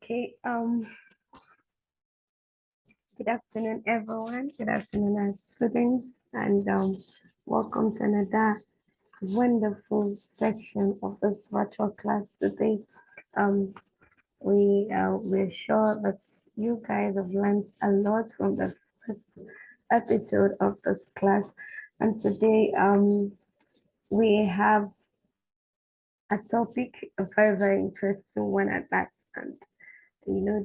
Okay, good afternoon, everyone. Good afternoon, our students, and welcome to another wonderful section of this virtual class today. We're sure that you guys have learned a lot from the first episode of this class, and today we have a topic, a very interesting one at that, and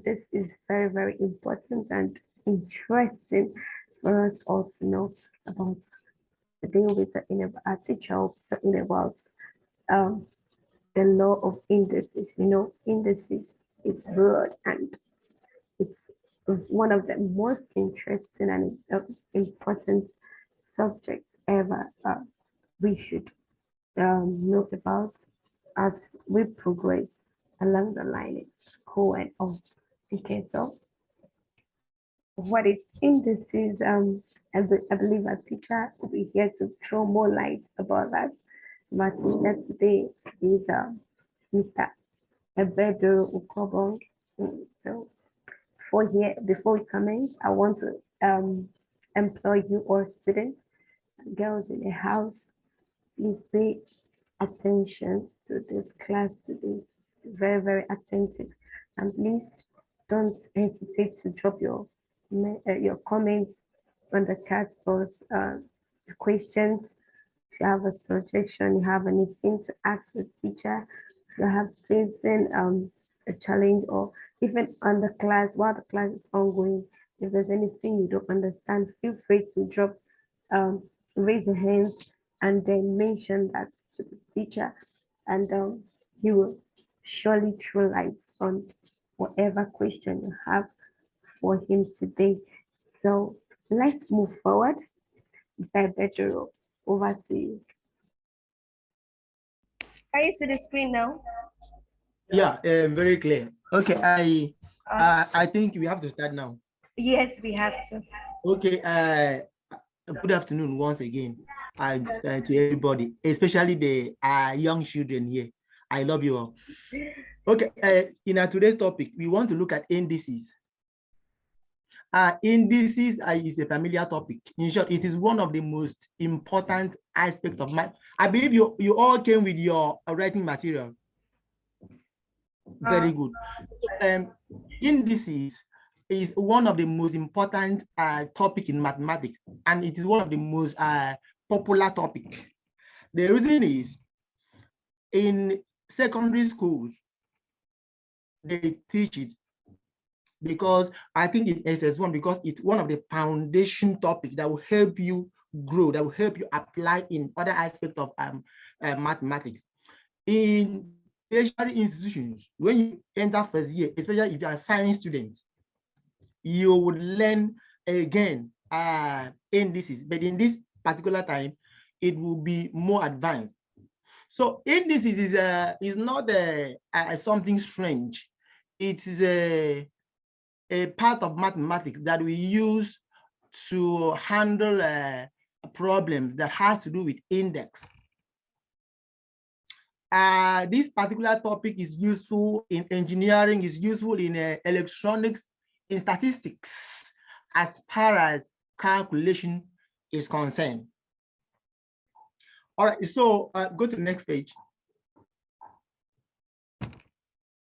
this is very important and interesting for us all to know about. Today we'll be talking about our teacher will be talking about um the law of indices. Indices is broad and it's one of the most interesting and important subjects ever we should know about as we progress along the line in school and all. Okay, so what is indices? I believe our teacher will be here to throw more light about that. My teacher today is Mr. Ebedoro Ukobong. So before we commence, I want to employ you all students, girls in the house, please pay attention to this class today. Very attentive, and please don't hesitate to drop your comments on the chat box, questions. If you have a suggestion, you have anything to ask the teacher, if you have facing a challenge, or even on the class while the class is ongoing, if there's anything you don't understand, feel free to drop, raise your hands and then mention that to the teacher, and he will surely throw light on whatever question you have for him today. So let's move forward. Mr. Ebedoro, over to you. Can you see the screen now? Yeah, very clear. Okay, I think we have to start now. Yes, we have to. Okay, good afternoon once again to everybody, especially the young children here. I love you all. Okay, in our today's topic, we want to look at indices. Indices is a familiar topic. In short, it is one of the most important aspects of my. I believe you all came with your writing material. Very good. Indices is one of the most important topic in mathematics, and it is one of the most popular topic. The reason is, in secondary schools, they teach it because I think in SS1, because it's one of the foundation topic that will help you grow, that will help you apply in other aspects of mathematics. In tertiary institutions, when you enter first year, especially if you are a science student, you would learn again indices, but in this particular time, it will be more advanced. So indices is not something strange. It is a part of mathematics that we use to handle problems that has to do with index. This particular topic is useful in engineering, is useful in electronics, in statistics, as far as calculation is concerned. All right, so go to the next page.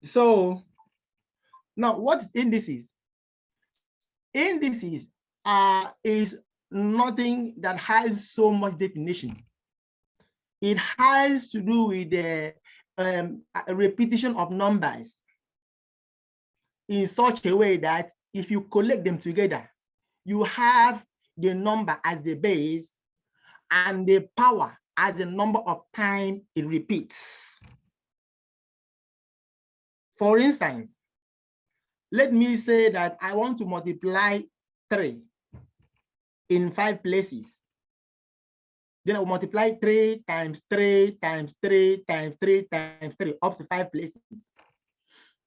So now, what is indices? Indices is nothing that has so much definition. It has to do with the a repetition of numbers in such a way that if you collect them together, you have the number as the base and the power as the number of times it repeats. For instance, let me say that I want to multiply 3 in 5 places. Then I will multiply 3 times 3 times 3 times 3 times 3 up to 5 places.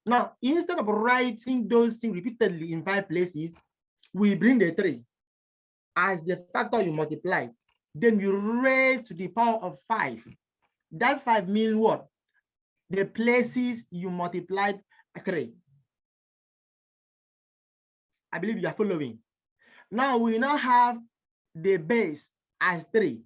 Now, instead of writing those things repeatedly in 5 places, we bring the 3 as the factor you multiply. Then you raise to the power of 5. That 5 means what? The places you multiplied 3. I believe you are following. Now we now have the base as 3.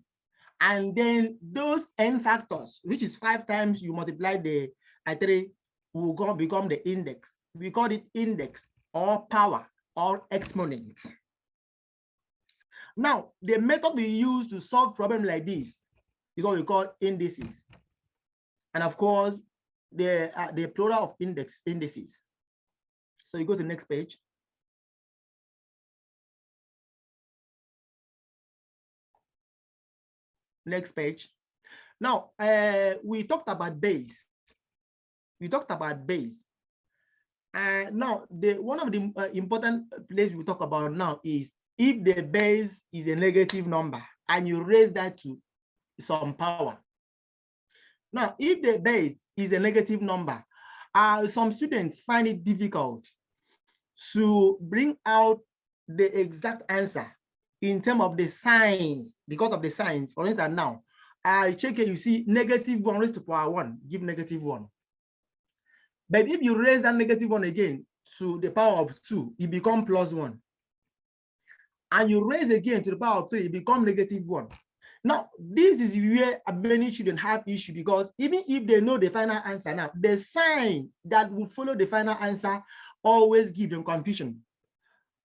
And then those n factors, which is 5 times you multiply the 3, will become the index. We call it index or power or exponent. Now, the method we use to solve problems like this is what we call indices. And of course, the plural of indices. So you go to the next page. Next page. Now, we talked about base. We talked about base. Now, one of the important place we talk about now is if the base is a negative number and you raise that to some power. Now, if the base is a negative number, some students find it difficult to bring out the exact answer in terms of the signs, because of the signs. For instance, now, I check it, you see -1 raised to power 1, give -1. But if you raise that -1 again to the power of 2, it becomes +1. And you raise again to the power of 3, it becomes -1. Now, this is where many children have issue, because even if they know the final answer now, the sign that will follow the final answer always give them confusion.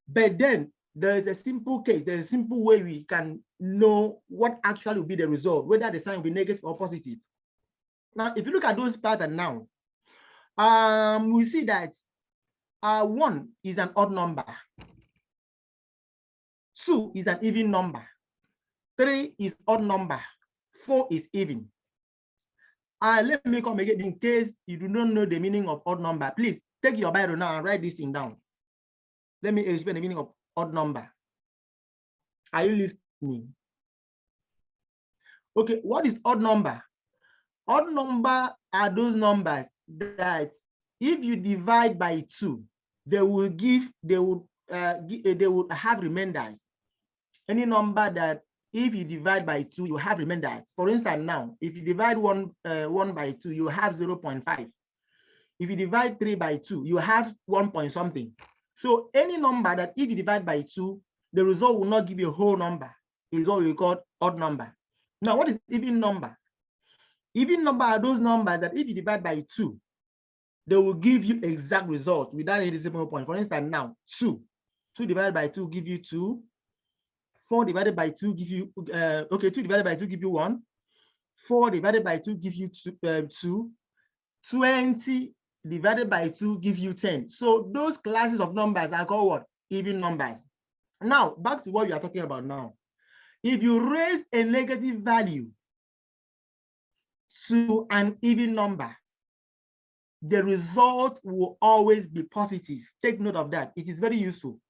But then there is a simple case, there's a simple way we can know what actually will be the result, whether the sign will be negative or positive. Now, if you look at those patterns now, we see that 1 is an odd number, 2 is an even number, 3 is odd number, 4 is even. Let me come again in case you do not know the meaning of odd number. Please take your Bible now and write this thing down. Let me explain the meaning of odd number. Are you listening? Okay, what is odd number? Odd number are those numbers that if you divide by 2, they will have remainders. Any number that if you divide by 2, you have remainders. For instance, now, if you divide 1 by 2, you have 0.5. If you divide 3 by 2, you have 1 point something. So any number that if you divide by 2, the result will not give you a whole number, is what we call odd number. Now, what is even number? Even number are those numbers that if you divide by 2, they will give you exact result without any decimal point. For instance, now 2 divided by 2 give you 2. 4 divided by 2 give you 2 divided by 2 give you 1. 4 divided by 2 give you 2. 20 divided by 2 give you 10. So those classes of numbers are called what? Even numbers. Now, back to what we are talking about now. If you raise a negative value to an even number, the result will always be positive. Take note of that. It is very useful.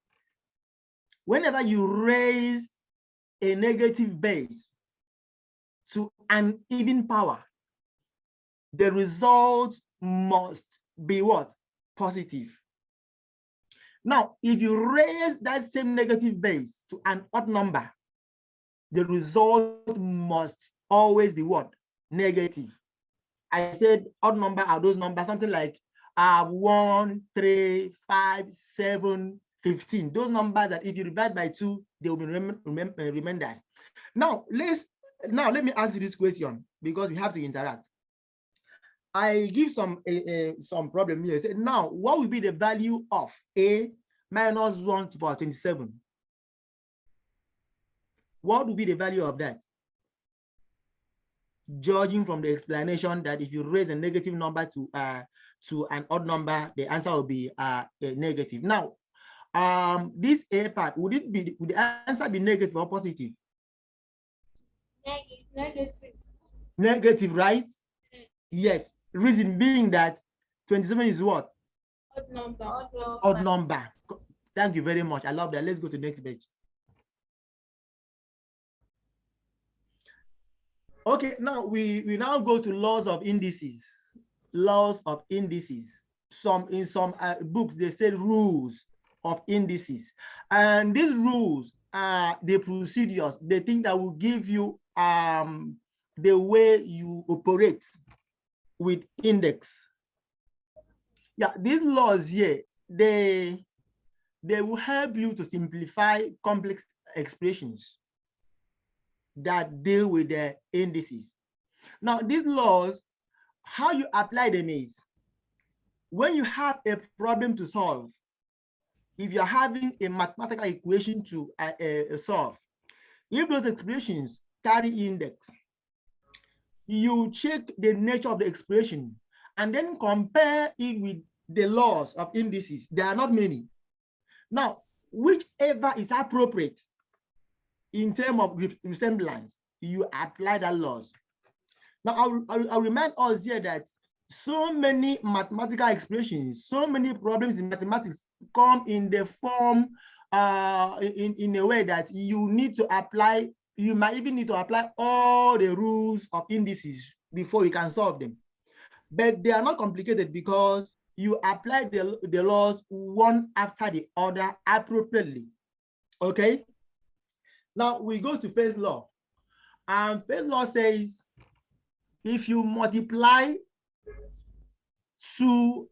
Whenever you raise a negative base to an even power, the result must be what? Positive. Now, if you raise that same negative base to an odd number, the result must always be what? Negative. I said odd number are those numbers, something like 1, 3, 5, 7, 15. Those numbers that if you divide by 2, they will be reminders. Now, let me answer this question because we have to interact. I give some problem here. I said, now, what will be the value of a minus 1 to the power 27? What will be the value of that? Judging from the explanation that if you raise a negative number to an odd number, the answer will be negative. Now, this A part, would the answer be negative or positive? Negative. Negative, right? Yes. Reason being that 27 is what? Odd number. Odd number. Thank you very much. I love that. Let's go to the next page. Okay, now we now go to laws of indices. Laws of indices. In some books, they say rules of indices. And these rules are the procedures, the thing that will give you the way you operate with index. Yeah, these laws here, they they will help you to simplify complex expressions that deal with the indices. Now, these laws, how you apply them is, when you have a problem to solve, if you're having a mathematical equation to solve, if those expressions carry index, you check the nature of the expression and then compare it with the laws of indices. There are not many. Now, whichever is appropriate in terms of resemblance, you apply that laws. Now, I'll remind us here that so many mathematical expressions, so many problems in mathematics come in the form, in a way that you need to apply, you might even need to apply all the rules of indices before you can solve them. But they are not complicated because you apply the laws one after the other appropriately. Okay? Now we go to first law. And first law says, if you multiply two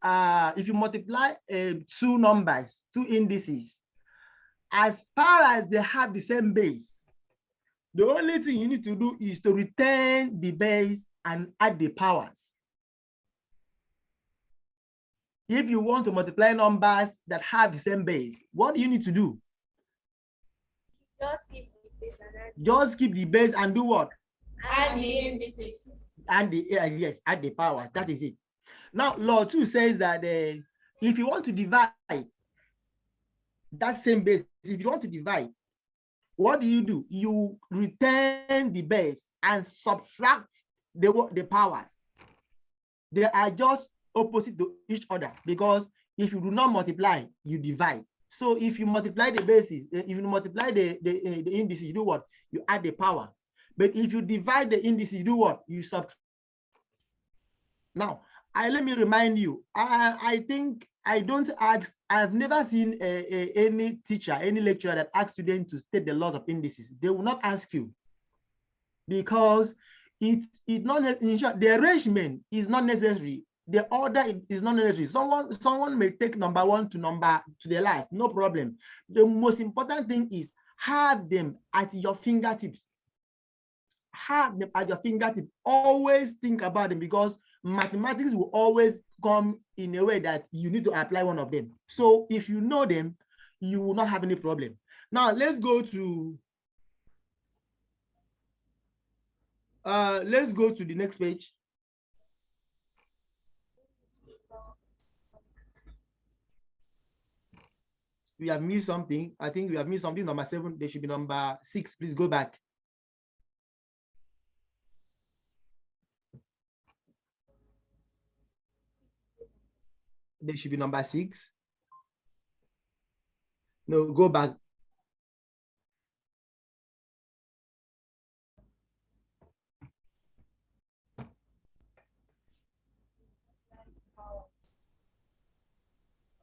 numbers, two indices, as far as they have the same base, the only thing you need to do is to return the base and add the powers. If you want to multiply numbers that have the same base, what do you need to do? Just keep the base and add. Just keep the base and do what? Add the indices. And the yes, add the powers. That is it. Now, law 2 says that if you want to divide that same base, if you want to divide, what do? You return the base and subtract the powers. They are just opposite to each other, because if you do not multiply, you divide. So if you multiply the bases, if you multiply the indices, you do what? You add the power. But if you divide the indices, you do what? You subtract. Now, let me remind you, I think I don't ask, I've never seen any teacher, any lecturer that asks students to state the laws of indices. They will not ask you, because it's not, in short, the arrangement is not necessary. The order is not necessary. Someone may take number one to the last, no problem. The most important thing is have them at your fingertips. Have them at your fingertips. Always think about them, because mathematics will always come in a way that you need to apply one of them. So if you know them, you will not have any problem. Now let's go to the next page. We have missed something. I think we have missed something. Number 7. There should be number 6. Please go back. There should be number 6. No, go back.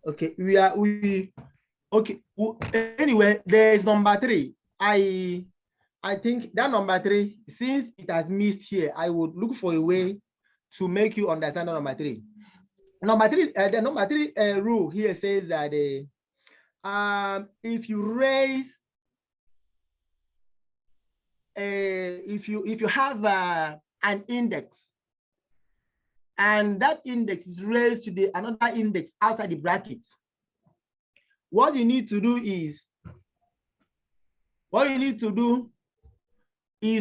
Okay, okay. Anyway, there is number 3. I think that number 3, since it has missed here, I would look for a way to make you understand number 3. Number 3, the number 3 rule here says that if you raise, if you have an index, and that index is raised to another index outside the brackets, what you need to do is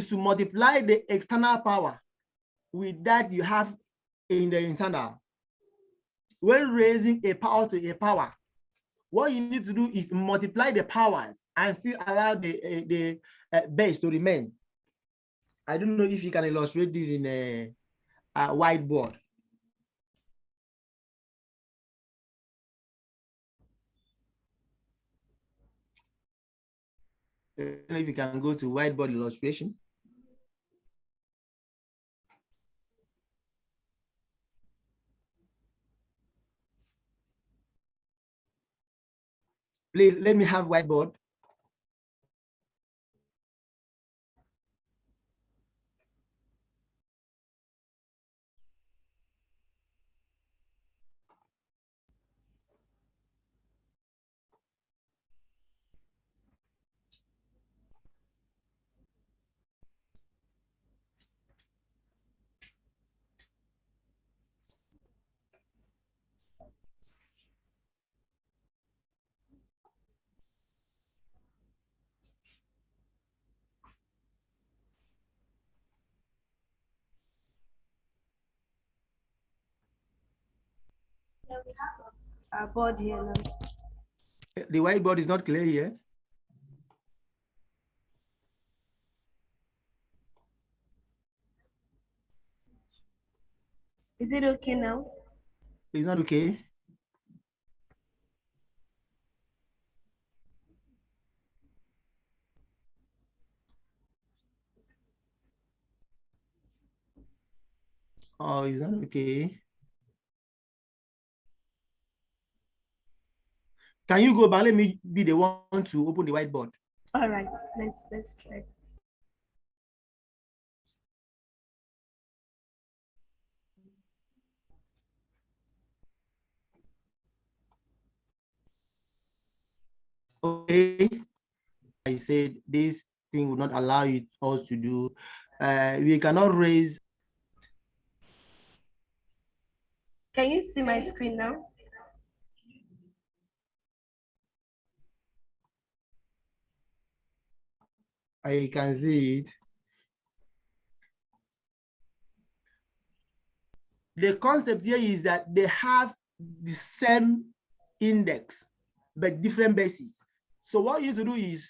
to multiply the external power with that you have in the internal. When raising a power to a power, what you need to do is multiply the powers and still allow the base to remain. I don't know if you can illustrate this in a whiteboard. I don't know if you can go to whiteboard illustration. Please let me have whiteboard. Our board here now. The whiteboard is not clear here. Is it okay now? It's not okay. Oh, it's not okay. Can you go back? Let me be the one to open the whiteboard. All right, let's try. Okay. I said this thing would not allow us to do. We cannot raise. Can you see my screen now? I can see it. The concept here is that they have the same index, but different bases. So what you need to do is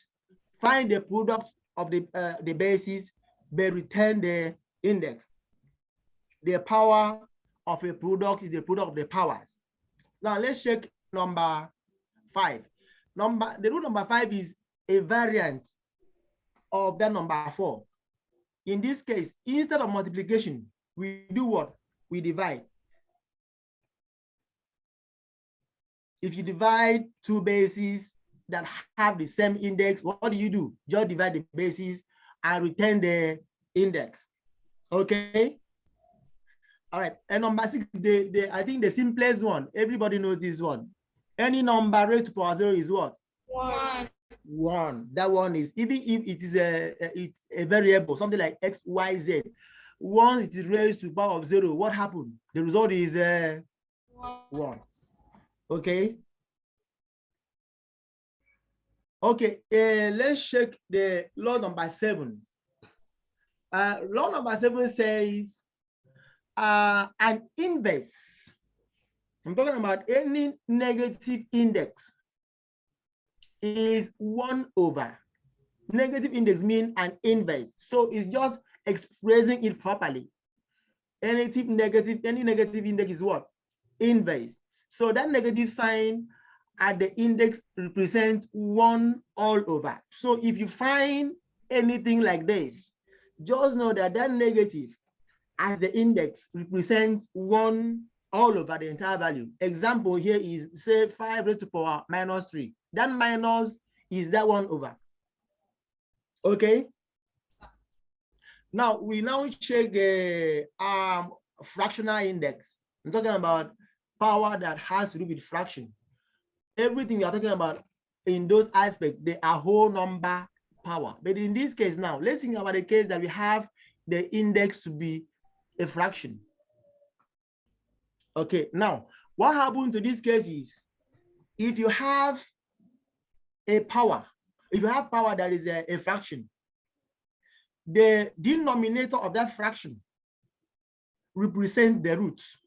find the product of the bases, but return the index. The power of a product is the product of the powers. Now let's check number 5. The root number 5 is a variant of that number 4. In this case, instead of multiplication, we do what? We divide. If you divide two bases that have the same index, what do? Just divide the bases and return the index. Okay? All right. And number 6, I think the simplest one. Everybody knows this one. Any number raised to power 0 is what? 1. 1. That one is, even if it is a variable, something like x, y, z. Once it is raised to power of 0, what happened? The result is 1. Okay. Okay, let's check the law number 7. Law number 7 says an inverse. I'm talking about any negative index is 1 over. Negative index means an inverse. So it's just expressing it properly. Any negative index is what? Inverse. So that negative sign at the index represents 1 all over. So if you find anything like this, just know that that negative as the index represents 1 all over the entire value. Example here is, say, 5 raised to power minus 3. That minus is that 1 over. Okay. Now we check the fractional index. I'm talking about power that has to do with fraction. Everything we are talking about in those aspects, they are whole number power. But in this case now, let's think about the case that we have the index to be a fraction. Okay, now what happens to this case is, if you have a power, if you have power that is a fraction, the denominator of that fraction represents the roots,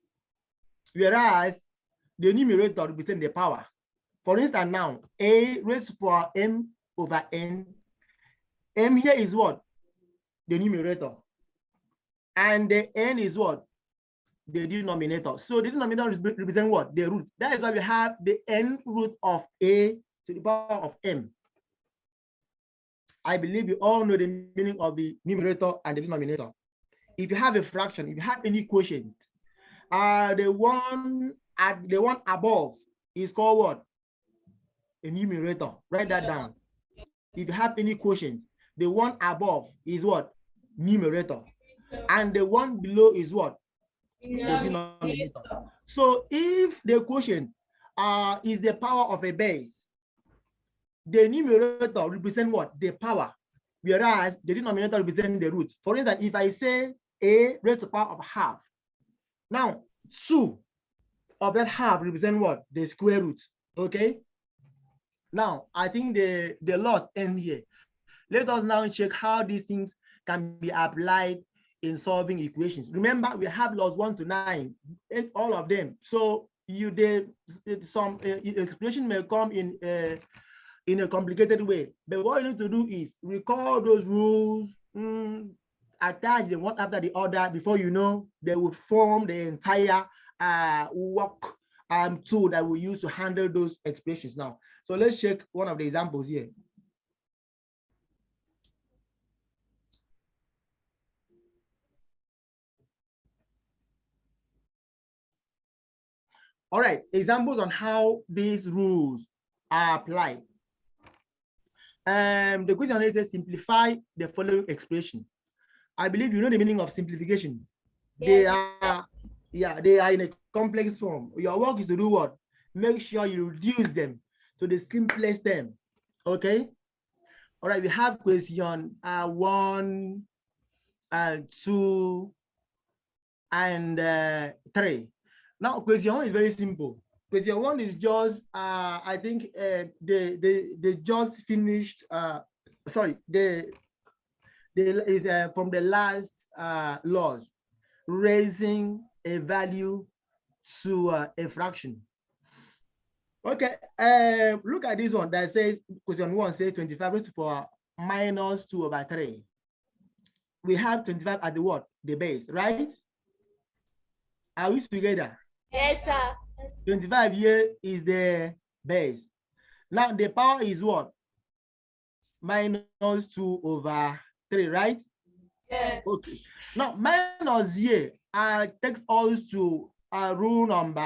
whereas the numerator represents the power. For instance, now a raised to power m over n. M here is what? The numerator. And the n is what? The denominator. So the denominator represents what? The root. That is why we have the n root of a to the power of m. I believe you all know the meaning of the numerator and the denominator. If you have a fraction, if you have any quotient, the one above is called what? A numerator. Write that down. If you have any quotient, the one above is what? Numerator. And the one below is what? The denominator. So if the quotient is the power of a base, the numerator represents what? The power, whereas the denominator represents the root. For instance, if I say a raised to the power of half, now 2 of that half represent what? The square root. Okay. Now I think the laws end here. Let us now check how these things can be applied in solving equations. Remember, we have laws 1 to 9, and all of them. So some expression may come in a complicated way, but what you need to do is recall those rules, attach them one after the other. Before you know, they will form the entire work tool that we use to handle those expressions now. So let's check one of the examples here. All right, examples on how these rules are applied. The question is simplify the following expression. I believe you know the meaning of simplification. Yes. They are in a complex form. Your work is to do what? Make sure you reduce them to the simplest term. Okay. All right. We have question 1, 2, and 3. Now, question 1 is very simple. Question 1 is just I think they just finished. Sorry, they is from the last laws, raising a value to a fraction. Okay, look at this one that says, question 1 says 25 raised to power minus 2/3. We have 25 at the what? The base, right? Are we together? Yes, sir. 25 here is the base. Now the power is what? Minus 2/3, right? Yes. Okay. Now minus here takes us to rule number.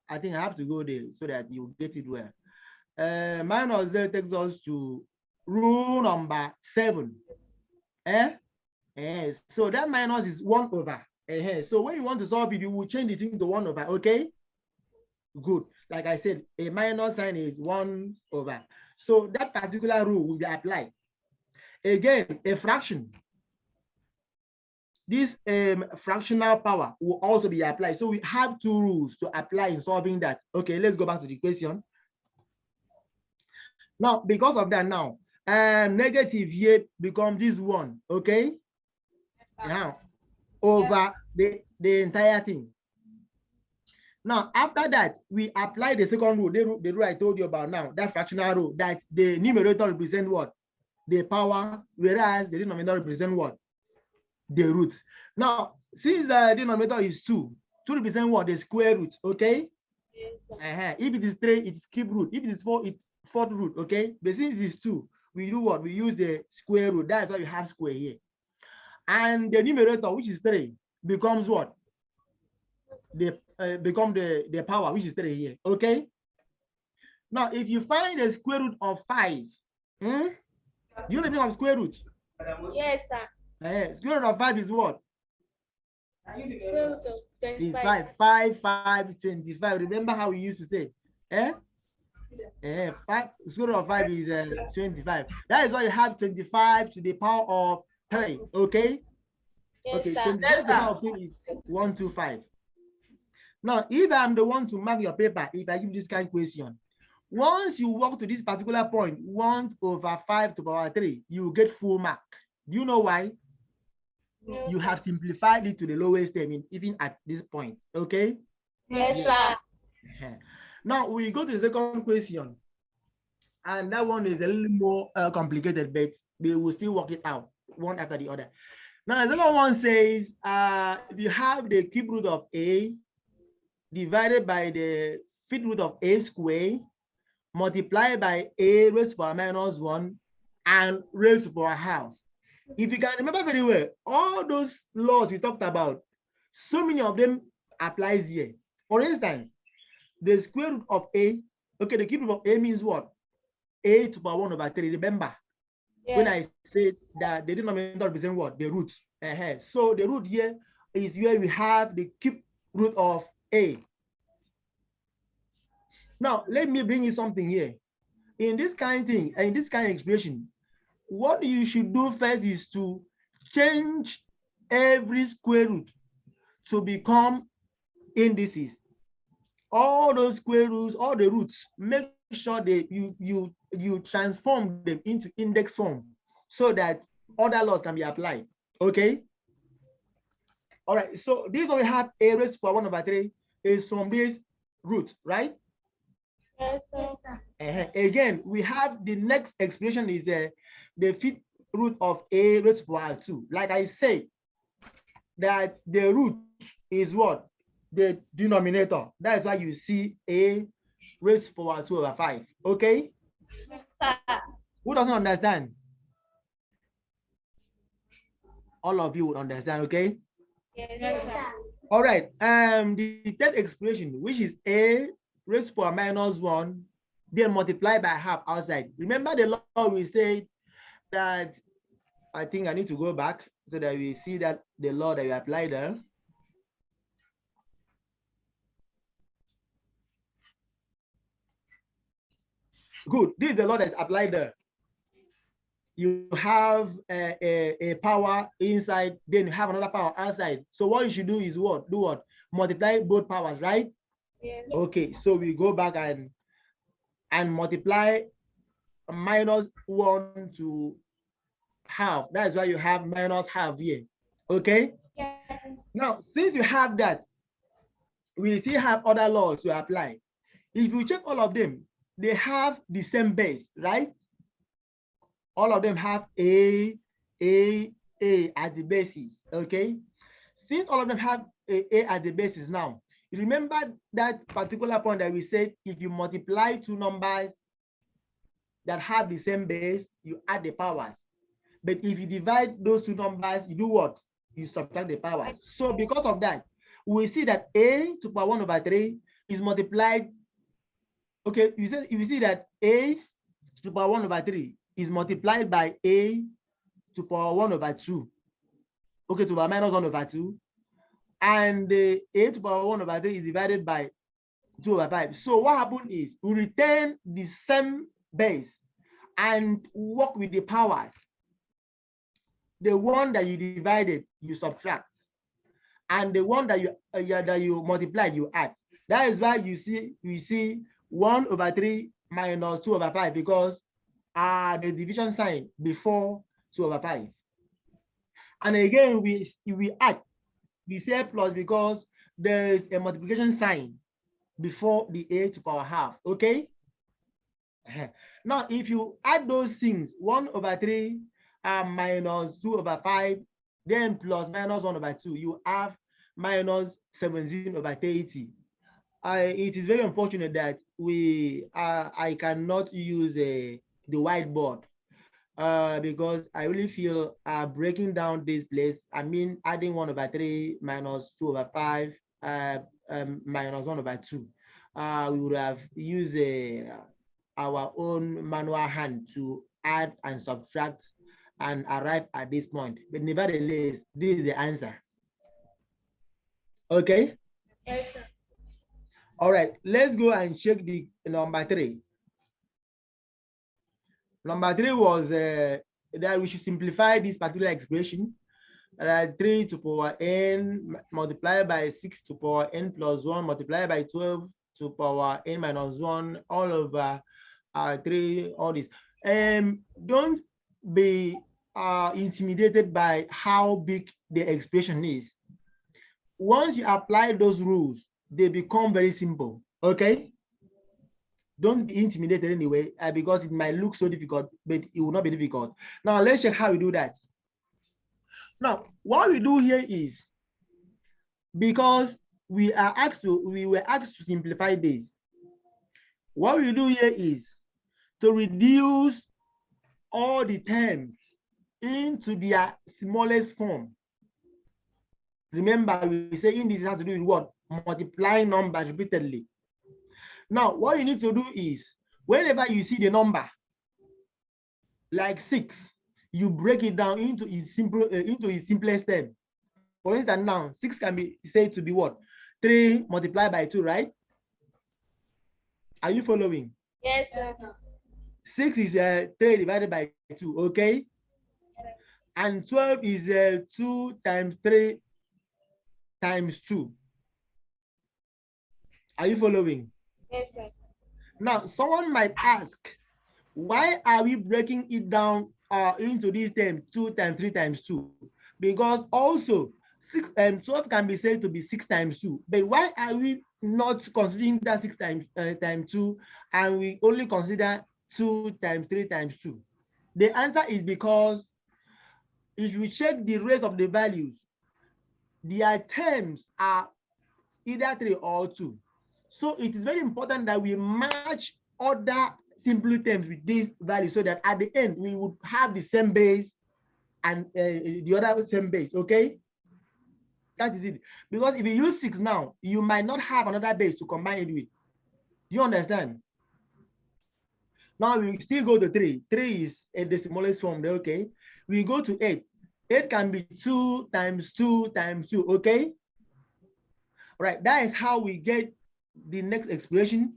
I think I have to go there so that you get it well. Minus there takes us to rule number 7. So that minus is 1/. So when you want to solve it, you will change it into 1/. Okay. Good. Like I said, a minus sign is 1/. So that particular rule will be applied. Again, a fraction. This fractional power will also be applied. So we have 2 rules to apply in solving that. Okay, let's go back to the question. Now, because of that now, negative here becomes this 1, okay? Yes, Now, over the entire thing. Now, after that, we apply the second rule, the rule I told you about now, that fractional rule, that the numerator represents what? The power, whereas the denominator represents what? The root. Now, since the denominator is 2 represents what? The square root, okay? Yes, If it is 3, it's cube root. If it is 4, it's fourth root, okay? But since it is 2, we do what? We use the square root. That's why you have square here. And the numerator, which is 3, becomes what? Become the power, which is 3 here, okay? Now, if you find the square root of 5, do you know the meaning of square root? yes, sir. Square root of 5 is what? It's 5. 5, 5, 25. Remember how we used to say? 5, square root of 5 is 25. That is why you have 25 to the power of 3. Okay? Yes, okay, sir. 25 to the power of 3 is 125. Now, if I'm the one to mark your paper, if I give this kind of question, once you walk to this particular point, 1/5 to the power 3, you get full mark. Do you know why? Yes, you have simplified it to the lowest term, even at this point. Okay? Yes, sir. Now we go to the second question. And that one is a little more complicated, but we will still work it out one after the other. Now, the second one says, if you have the cube root of a divided by the fifth root of a squared, multiplied by a raised to power minus 1 and raised to power half. If you can remember very well, all those laws we talked about, so many of them applies here. For instance, the square root of a, okay, the cube root of a means what? A to the power 1/3. Remember, Yes. when I said that the denominator represents what? The root. So the root here is where we have the cube root of a. Now, let me bring you something here. In this kind of thing, in this kind of expression, what you should do first is to change every square root to become indices. All those square roots, all the roots, make sure that you transform them into index form so that other laws can be applied. Okay. All right. So this one we have a raised to power 1/3 is from this root, right? Yes, sir. Again, we have the next expression is the fifth root of a raised to power 2. Like I say, that the root is what? The denominator. That's why you see a raised to power 2 over 5. Okay? Sir. Who doesn't understand? All of you would understand, okay? Yes, sir. All right. The third expression, which is a raised to power minus 1, then multiply by half outside. Remember the law we said that, I think I need to go back so that we see that the law that we applied there. Good. This is the law that's applied there. You have a power inside, then you have another power outside. So what you should do is what? Do what? Multiply both powers, right? Yes. Okay, so we go back and multiply minus 1 to half. That's why you have minus half here. Okay? Yes. Now, since you have that, we still have other laws to apply. If you check all of them, they have the same base, right? All of them have A as the basis, okay? Since all of them have A as the basis now, remember that particular point that we said, if you multiply two numbers that have the same base, you add the powers. But if you divide those two numbers, you do what? You subtract the powers. So because of that, we see that A to power 1 over 3 is multiplied. Okay, you see that A to power 1 over 3 is multiplied by A to power 1 over 2. Okay, to power minus 1 over 2. And A to power 1 over 3 is divided by 2 over 5. So what happened is we retain the same base and work with the powers. The one that you divided, you subtract. And the one that you multiplied, you add. That is why you see 1 over 3 minus 2 over 5, because the division sign before 2 over 5. And again, we add, we say plus because there is a multiplication sign before the A to power half, okay? Now, if you add those things, 1 over 3 minus 2 over 5, then plus minus 1 over 2, you have minus 17 over 30. It is very unfortunate that I cannot use the whiteboard because I really feel breaking down this place, I mean adding 1 over 3 minus 2 over 5 minus 1 over 2. We would have used our own manual hand to add and subtract and arrive at this point. But nevertheless, this is the answer. Okay? Yes, sir. All right, let's go and check the number 3. Number 3 was that we should simplify this particular expression. 3 to power n multiplied by 6 to power n plus 1 multiplied by 12 to power n minus 1 all over 3, all this. Don't be intimidated by how big the expression is. Once you apply those rules, they become very simple, okay? Don't be intimidated anyway, because it might look so difficult, but it will not be difficult. Now, let's check how we do that. Now, what we do here is, because we were asked to simplify this, what we do here is to reduce all the terms into their smallest form. Remember, we say indices has to do with what? Multiplying numbers repeatedly. Now, what you need to do is, whenever you see the number like 6, you break it down into its simplest term. For instance, now 6 can be said to be what? 3 multiplied by 2, right? Are you following? Yes, sir. 6 is 3 divided by 2, okay? Yes. And 12 is 2 times 3 times 2. Are you following? Yes, sir. Now, someone might ask, why are we breaking it down into this term 2 times 3 times 2? Because also 12 can be said to be 6 times 2. But why are we not considering that 6 times 2, and we only consider 2 times 3 times 2? The answer is because if you check the rest of the values, their terms are either 3 or 2. So it is very important that we match other simple terms with these values so that at the end we would have the same base and the other same base, okay? That is it. Because if you use 6 now, you might not have another base to combine it with. Do you understand? Now we still go to 3. 3 is the smallest form there, okay? We go to 8. 8 can be 2 times 2 times 2, okay? Right, that is how we get the next expression,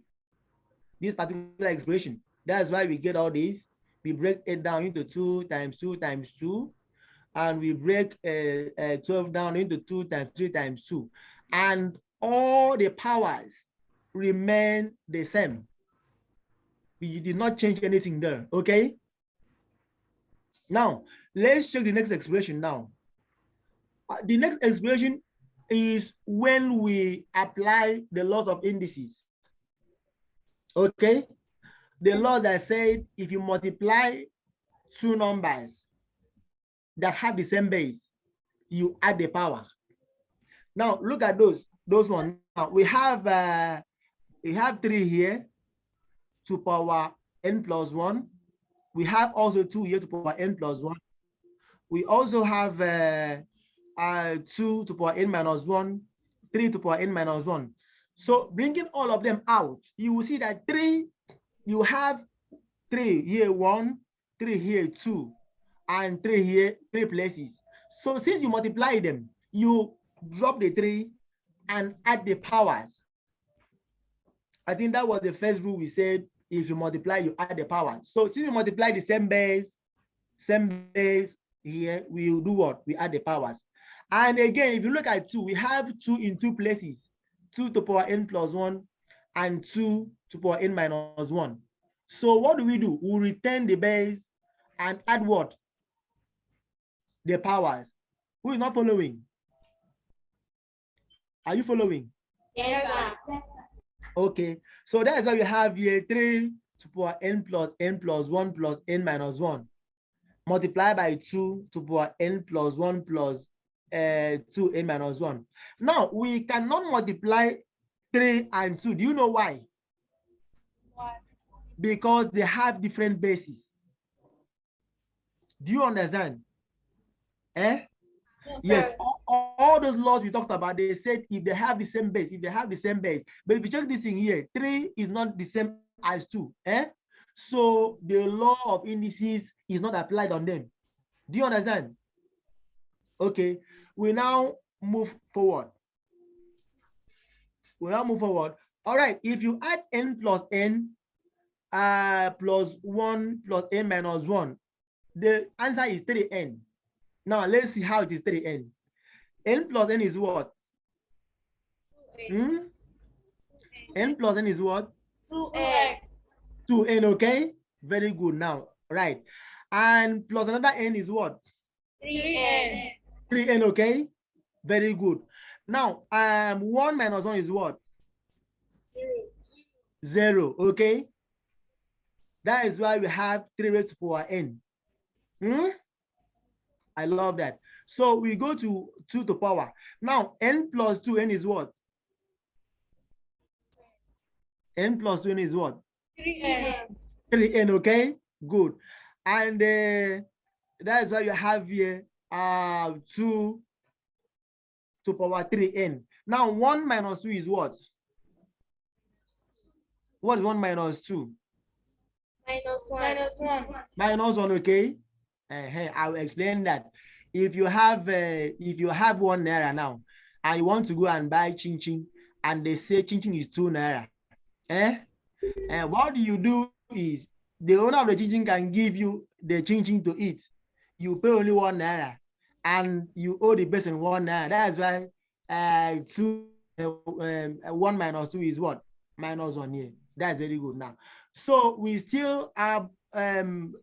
this particular expression. That's why we get all these. We break it down into 2 times 2 times 2, and we break 12 down into 2 times 3 times 2. And all the powers remain the same. We did not change anything there, okay? Now, let's check the next expression now. The next expression is when we apply the laws of indices. Okay? The law that said if you multiply two numbers that have the same base, you add the power. Now look at those ones. Now we have 3 here to power n plus 1. We have also 2 here to power n plus 1. We also have 2 to power n minus 1, 3 to power n minus 1. So bringing all of them out, you will see that 3, you have 3 here, 1, 3 here, 2, and 3 here, 3 places. So since you multiply them, you drop the 3 and add the powers. I think that was the first rule we said, if you multiply, you add the powers. So since you multiply the same base here, we will do what? We add the powers. And again, if you look at 2, we have 2 in 2 places, 2 to power n plus 1 and 2 to power n minus 1. So what do? We return the base and add what? The powers. Who is not following? Are you following? Yes, sir. Yes, sir. Okay, so that is why we have here 3 to power n plus 1 plus n minus 1. Multiply by 2 to power n plus 1 plus 2 n minus 1. Now we cannot multiply 3 and 2. Do you know why? Why? Because they have different bases. Do you understand? Eh? Yes, all those laws we talked about, they said if they have the same base, But if you check this thing here, 3 is not the same as 2. Eh? So the law of indices is not applied on them. Do you understand? Okay, we now move forward. All right, if you add n plus n plus 1 plus n minus 1, the answer is 3n. Now let's see how it is 3n. N plus n is what? N plus n is what? 2n. 2n, okay? Very good now, right? And plus another n is what? 3n. 3n, okay? Very good. Now, 1 minus 1 is what? 0, okay? That is why we have 3 raised to power n. I love that. So we go to 2 to power. Now, n plus 2n is what? N plus 2n is what? 3n. 3n, okay? Good. And that is why you have here 2 to power 3n. Now, 1 minus 2 is what? What is 1 minus 2? Minus 1. Minus 1, okay? I will explain that. If you have 1 naira now, and you want to go and buy chin chin, and they say chin chin is 2 naira, and what you do is the owner of the chin chin can give you the chin chin to eat. You pay only 1 naira, and you owe the person 1 naira. That's why 1 minus 2 is what? Minus 1 here. That's very good now. So we still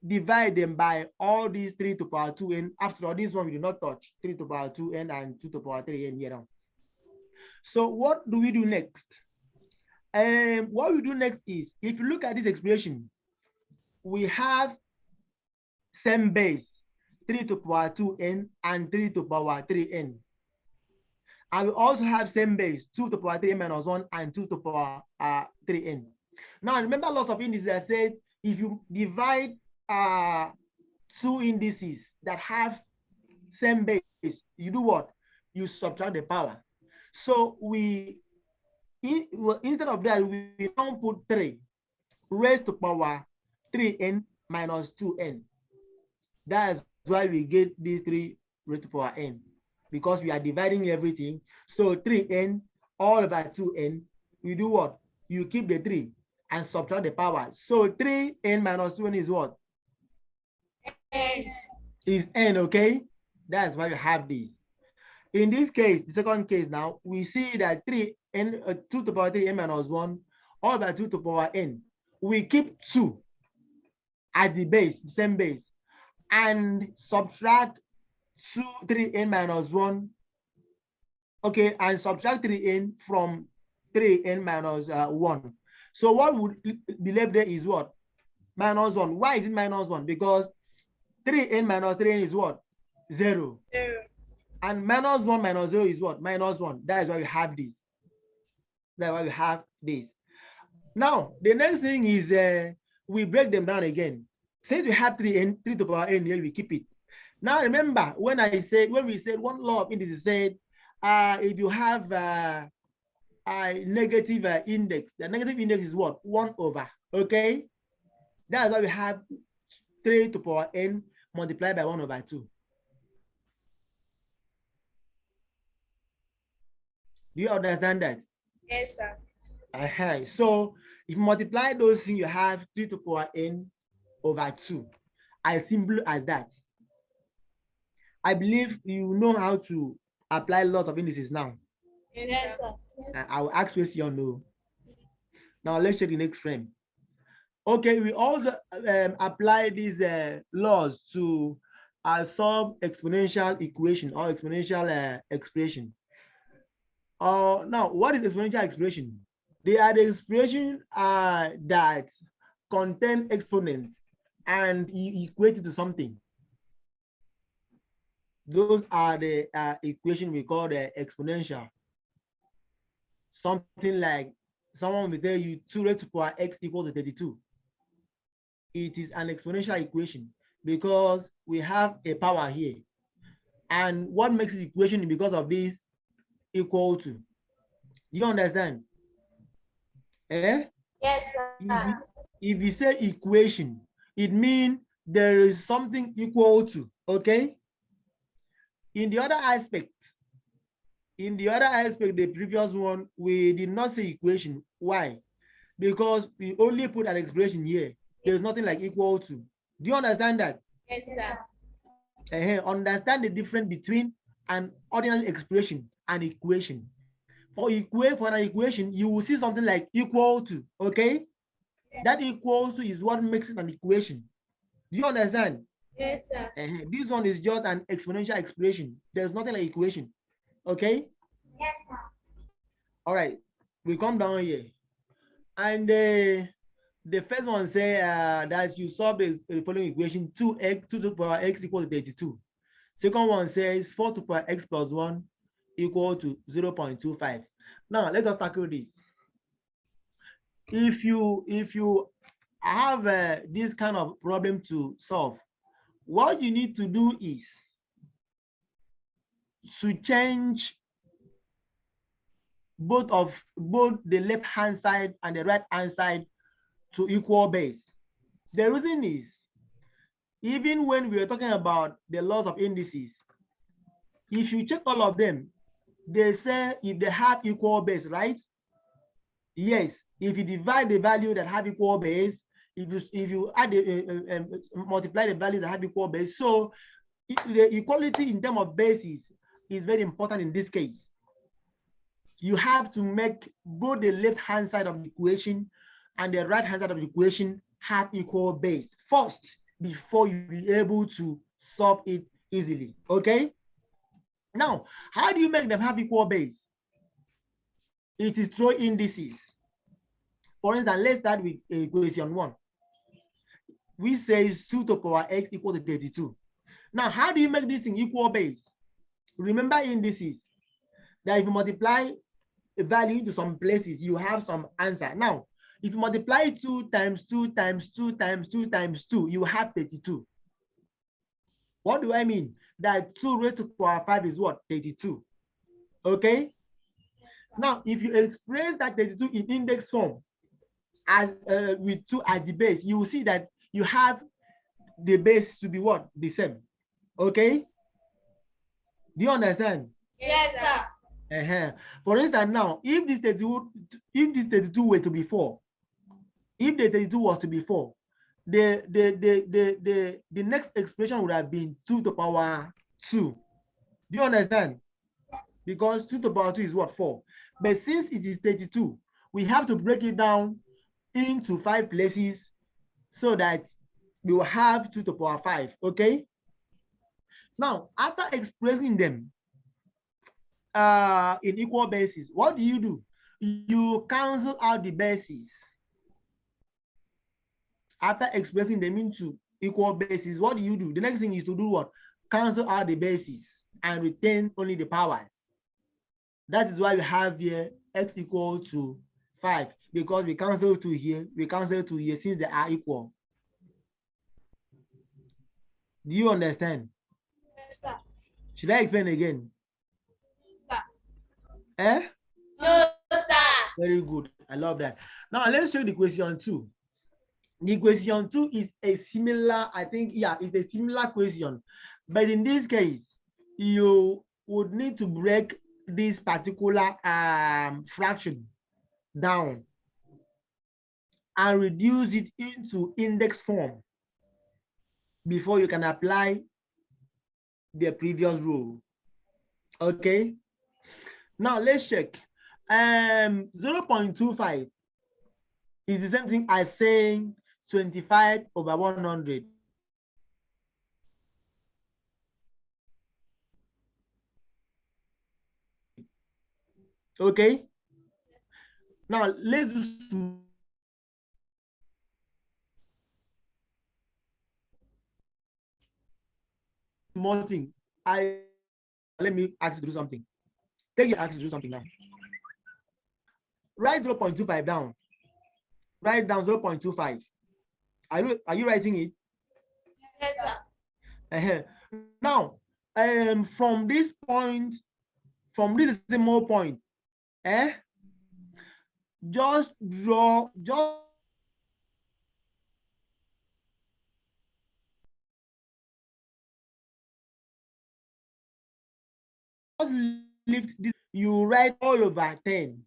divide them by all these 3 to power 2n. After all, this one we do not touch. 3 to power 2n and 2 to power 3n here now. So what do we do next? And what we do next is, if you look at this expression, we have same base, 3 to the power 2n and 3 to the power 3n. And we also have same base, 2 to the power 3n minus 1 and 2 to the power 3n. Now, remember lots of indices that said if you divide two indices that have same base, you do what? You subtract the power. So instead of that, we now put 3 raised to power 3n minus 2n. That's why we get these 3 raised to power n, because we are dividing everything. So 3n all over 2n, you do what? You keep the 3 and subtract the power. So 3n minus 2n is what? N. Is n, okay? That's why you have this. In this case, the second case now, we see that 2 to the power 3n minus 1 all by 2 to the power n. We keep 2 at the base, the same base, and subtract 3n minus 1. Okay, and subtract 3n from 3n minus 1. So what would be left there is what? Minus 1. Why is it minus 1? Because 3n minus 3n is what? 0. 0. And minus 1 minus 0 is what? Minus 1. That is why we have this. That's why we have this. Now, the next thing is we break them down again. Since we have 3 to the power n here, we keep it. Now, remember when we said one law of indices said if you have a negative index, the negative index is what? 1 over. Okay? That's why we have 3 to the power n multiplied by 1 over 2. Do you understand that? Yes, sir. So if you multiply those things, you have 3 to the power n over 2. As simple as that. I believe you know how to apply lots of indices now. Yes, sir. I will ask question no. Now let's check the next frame. Okay, we also apply these laws to solve exponential equation or exponential expression. Now, what is exponential expression? They are the expression that contain exponent and you equate it to something. Those are the equation we call the exponential. Something like someone will tell you 2 raised to the power x equals to 32. It is an exponential equation because we have a power here. And what makes the equation because of this equal to? You understand? Eh? Yes, sir. If you say equation, it means there is something equal to, okay? In the other aspect, the previous one, we did not say equation. Why? Because we only put an expression here. There's nothing like equal to. Do you understand that? Yes, sir. Understand the difference between an ordinary expression and equation. For an equation, you will see something like equal to, okay? That equals to is what makes it an equation. Do you understand? Yes, sir. This one is just an exponential expression. There's nothing like equation. Okay? Yes, sir. All right. We come down here. And the first one say that you solve the following equation: 2 to the power x equals to 32. Second one says 4 to the power x plus 1 equal to 0.25. Now let us tackle this. If you have this kind of problem to solve, what you need to do is to change both the left hand side and the right hand side to equal base. The reason is, even when we are talking about the laws of indices, if you check all of them, they say if they have equal base, right? Yes. If you divide the value that have equal base, if you add multiply the values that have equal base, so the equality in terms of bases is very important in this case. You have to make both the left hand side of the equation and the right hand side of the equation have equal base first before you be able to solve it easily. Okay? Now, how do you make them have equal base? It is through indices. For instance, let's start with equation 1. We say 2 to the power x equal to 32. Now, how do you make this in equal base? Remember indices that if you multiply a value into some places, you have some answer. Now, if you multiply 2 times 2 times 2 times 2 times 2, you have 32. What do I mean? That 2 raised to the power 5 is what? 32. Okay? Now, if you express that 32 in index form as with 2 at the base, you will see that you have the base to be what? The same. Okay? Do you understand? Yes, sir. For instance, now, if this 32 were to be 4, if the 32 was to be 4, the next expression would have been 2 to the power 2. Do you understand? Because 2 to the power 2 is what? 4. But since it is 32, we have to break it down into 5 places so that we will have 2 to the power 5. Okay? Now, after expressing them in equal bases, what do? You cancel out the bases. After expressing them into equal bases, what do? The next thing is to do what? Cancel out the bases and retain only the powers. That is why we have here x equal to 5, because we cancel 2 here, we cancel 2 here since they are equal. Do you understand? Yes, sir. Should I explain again? Sir. Eh? No, sir. Very good. I love that. Now let's show the question 2. The question 2 is a similar, I think, yeah, it's a similar question. But in this case, you would need to break this particular fraction down and reduce it into index form before you can apply the previous rule. Okay. Now let's check. 0.25 is the same thing as saying 25 over 100. Okay. Now let's do small thing. Let me ask you to do something. Take your ask you to do something now. Write 0.25 down. Write down 0.25. Are you writing it? Yes, sir. Now, from this point, from this decimal point, just draw, just lift this, you write all over 10.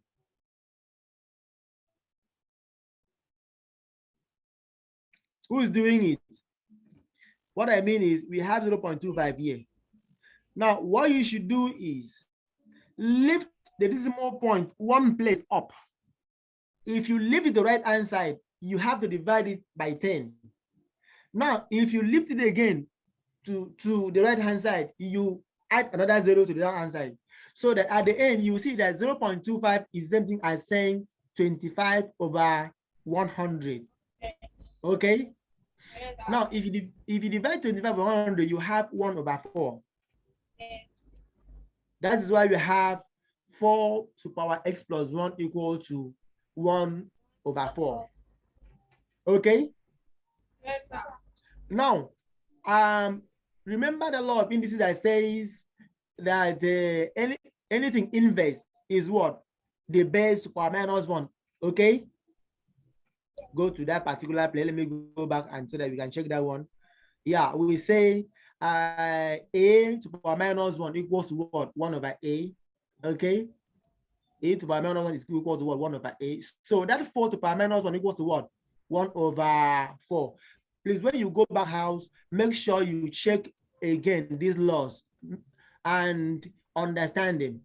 Who's doing it? What I mean is we have 0.25 here. Now, what you should do is lift the decimal point one place up. If you lift it the right hand side, you have to divide it by 10. Now, if you lift it again to the right hand side, you add another 0 to the right hand side. So that at the end, you see that 0.25 is something as saying 25 over 100. Okay? Yes, sir. Now, if you divide 25 over 100, you have 1 over 4. Yes. That is why we have 4 to power x plus 1 equal to 1 over 4. Okay? Yes, sir. Now, remember the law of indices that says that anything inverse is what? The base to power minus 1. Okay? Go to that particular place. Let me go back and so that we can check that one. Yeah, we say a to power minus 1 equals to what? 1 over a. Okay? A to power minus 1 is equal to what? 1 over a. So that 4 to power minus 1 equals to what? 1 over 4. Please, when you go back house, make sure you check again these laws and understand them.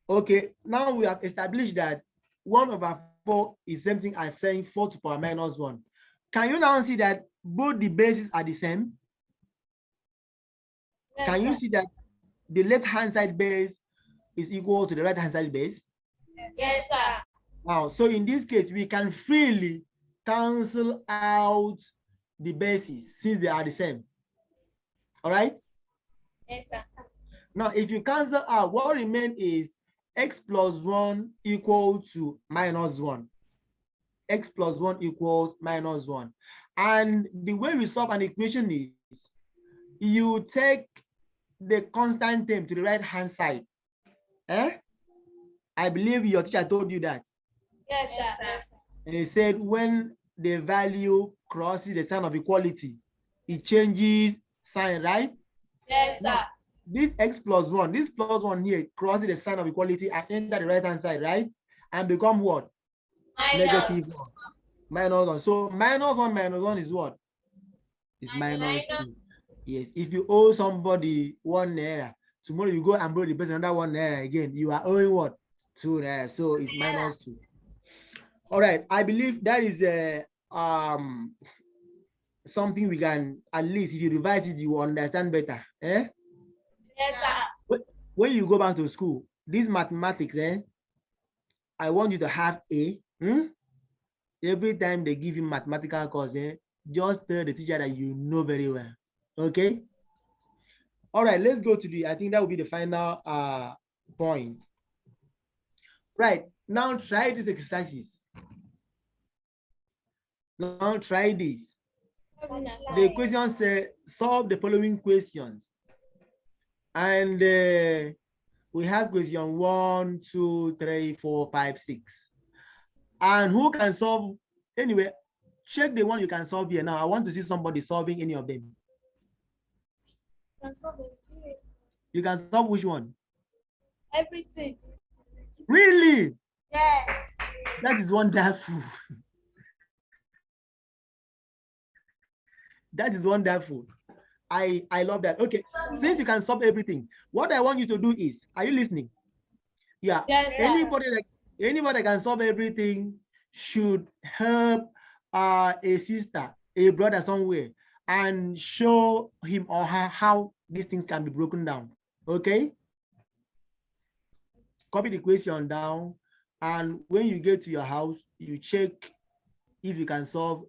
Okay, now we have established that 1 over 4 is something as saying 4 to power minus 1. Can you now see that both the bases are the same? Yes, Can you sir. see that the left hand side base is equal to the right hand side base? Yes, sir. Now, so in this case, we can freely cancel out the bases since they are the same. All right? Yes, sir. Now, if you cancel out, what remains is x plus 1 equal to minus 1. X plus 1 equals minus 1. And the way we solve an equation is you take the constant term to the right-hand side. I believe your teacher told you that. Yes, sir. Yes, sir. And he said when the value crosses the sign of equality, it changes sign, right? Yes, sir. Now, this x plus 1, this plus 1 here crosses the sign of equality and enter the right-hand side, right? And become what? Negative 1. Minus 1. So minus 1 is what? It's minus 2. Yes. If you owe somebody 1 naira, tomorrow you go and borrow the person another 1 naira again, you are owing what? 2 naira. So it's minus 2. All right. I believe that is something we can, at least if you revise it, you will understand better. Yes, sir. When you go back to school, this mathematics, I want you to have A. Every time they give you mathematical course, just tell the teacher that you know very well. Okay. All right, let's go to I think that will be the final point. Right, now try these exercises. Now try this. The question says, solve the following questions. And we have question 1, 2, 3, 4, 5, 6. And who can solve? Anyway, check the one you can solve here now. I want to see somebody solving any of them. You can solve which one? Everything. Really? Yes. That is wonderful. That is wonderful. I love that. Okay, since you can solve everything, what I want you to do is, are you listening? Yeah. Yes, anybody that can solve everything should help a sister, a brother somewhere, and show him or her how these things can be broken down. Okay? Copy the question down, and when you get to your house, you check if you can solve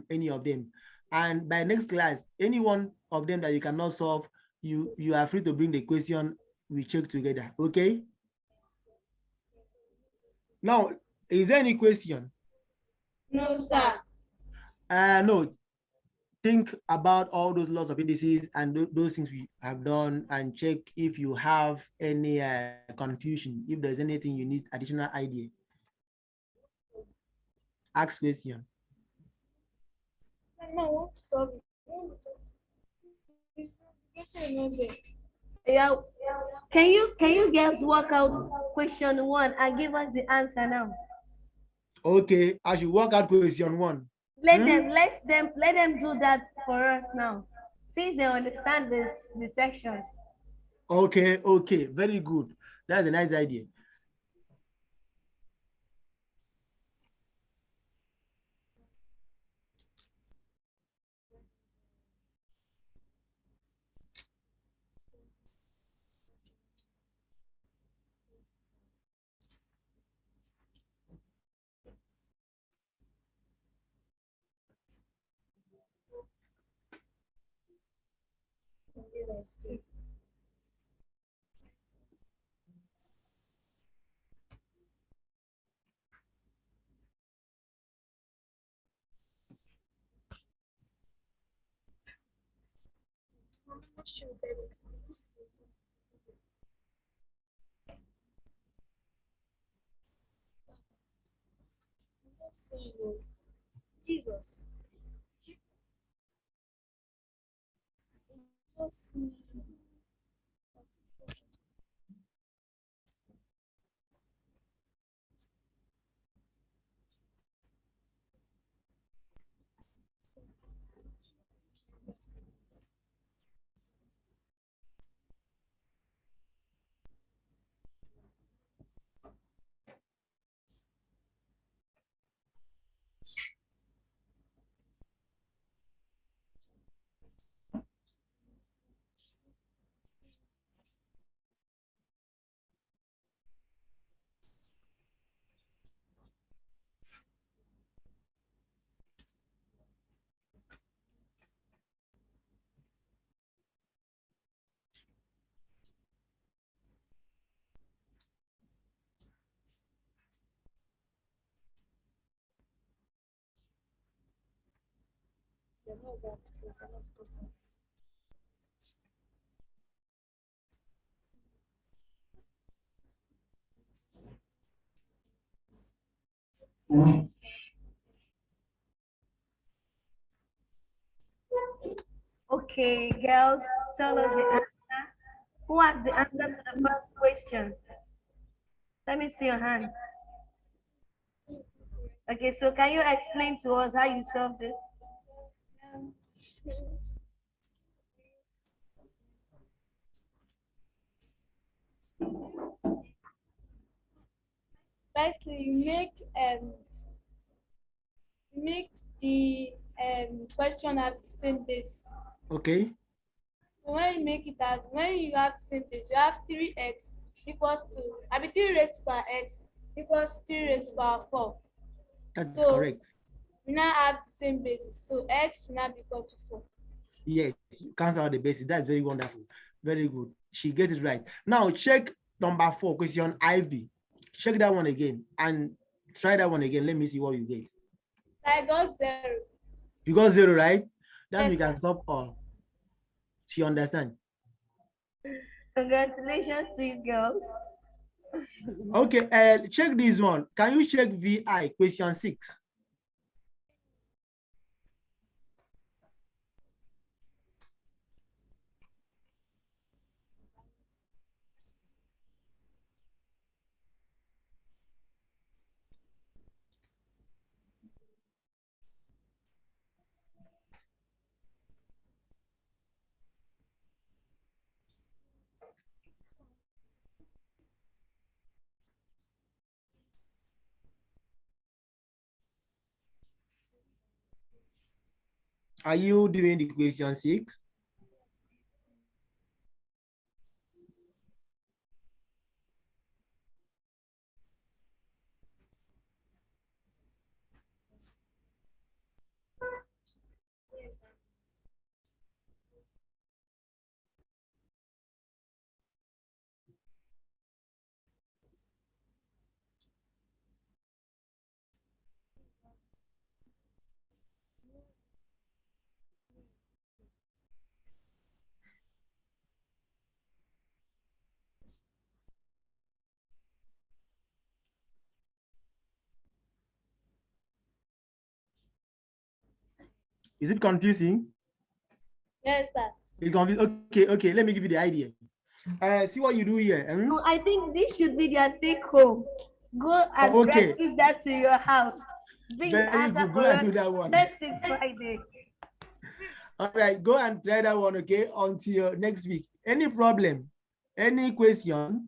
any of them. And by next class, any one of them that you cannot solve, you are free to bring the question, we check together. Okay? Now, is there any question? No, sir. No. Think about all those laws of indices and those things we have done, and check if you have any confusion, if there's anything you need additional idea. Ask question. No, sorry. Yeah. Can you guys work out question 1 and give us the answer now? Okay, I should work out question 1. Let them do that for us now, since they understand the section. Okay, very good. That's a nice idea. Jesus. know about this. Okay, girls, tell us the answer. Who has the answer to the first question? Let me see your hand. Okay, so can you explain to us how you solved it? Firstly, you make the question have the same base. Okay. So when you have the same base, you have 3x equals to, I mean 3 raised to power x equals 3 raised to power 4. That's So correct. we now have the same basis. So x will now be equal to 4. Yes, you cancel out the basis. That's very wonderful. Very good. She gets it right. Now check number 4, question IV. Check that one again and try that one again. Let me see what you get. I got 0. You got 0, right? Then we Yes, can solve all. She understand. Congratulations to you girls. Okay, check this one. Can you check VI question 6? Are you doing the question 6? Is it confusing? yes, sir. It's confusing. Okay. Let me give you the idea. See what you do here. No, I think this should be their take home. Go and Okay. practice that to your house. Bring the Very answer good. Go for and us do that one. next week Friday. All right, go and try that one, okay, until next week. Any problem? Any question?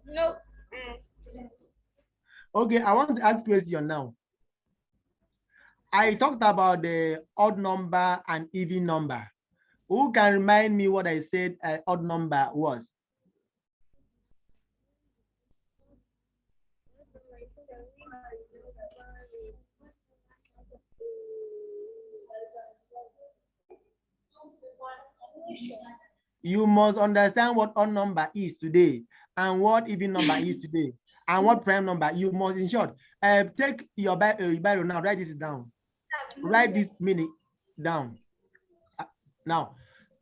No. Okay, I want to ask question now. I talked about the odd number and even number. Who can remind me what I said odd number was? You must understand what odd number is today and what even number is today and what prime number. You must, in short, take your Bible now, write this down. Write this meaning down. Now,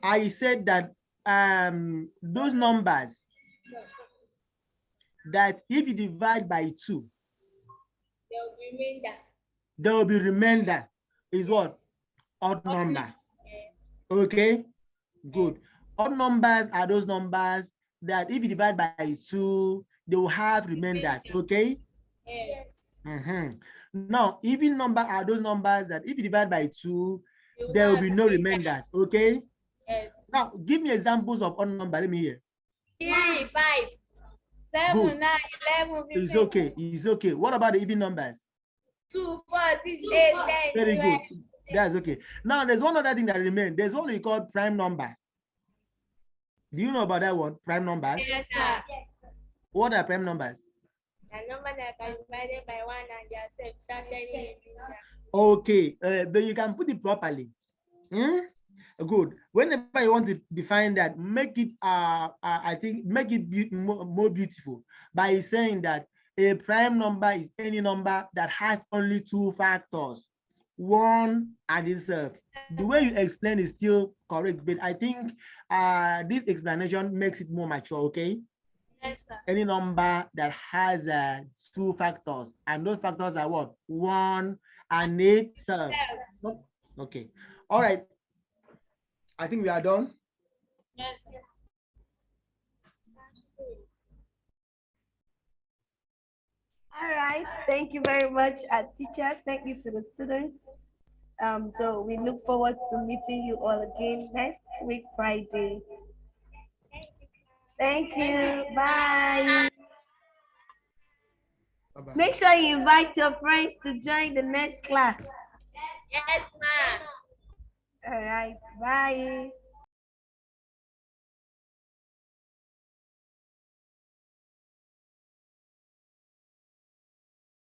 I said that those numbers that if you divide by 2, there will be remainder is what? Odd number. Okay, good. Odd numbers are those numbers that if you divide by 2, they will have remainders. Okay. Yes. Now, even number are those numbers that if you divide by 2, there will be no remainders. Okay. Yes. Now, give me examples of odd number. Let me hear. 3, 5, 7, Good. 9, 11, 15. It's okay. It's okay. What about the even numbers? 2, 4, 6, 8, 10, Very 12. good. That's okay. Now, there's one other thing that remains. There's what we call prime number. Do you know about that one? Prime numbers? Yes, sir. What are prime numbers? The number that can be divided by 1 and they are subtracted. Okay, but you can put it properly. Good. Whenever you want to define that, make it I think make it more beautiful by saying that a prime number is any number that has only 2 factors. one and itself. The way you explain is still correct, but I think this explanation makes it more mature, okay? Yes, sir. Any number that has two factors, and those factors are what? 1 and itself. Okay. All right. I think we are done. Yes. All right. Thank you very much, teacher. Thank you to the students. So we look forward to meeting you all again next week, Friday. Thank you. Bye. Bye-bye. Make sure you invite your friends to join the next class. Yes, ma'am. All right. Bye.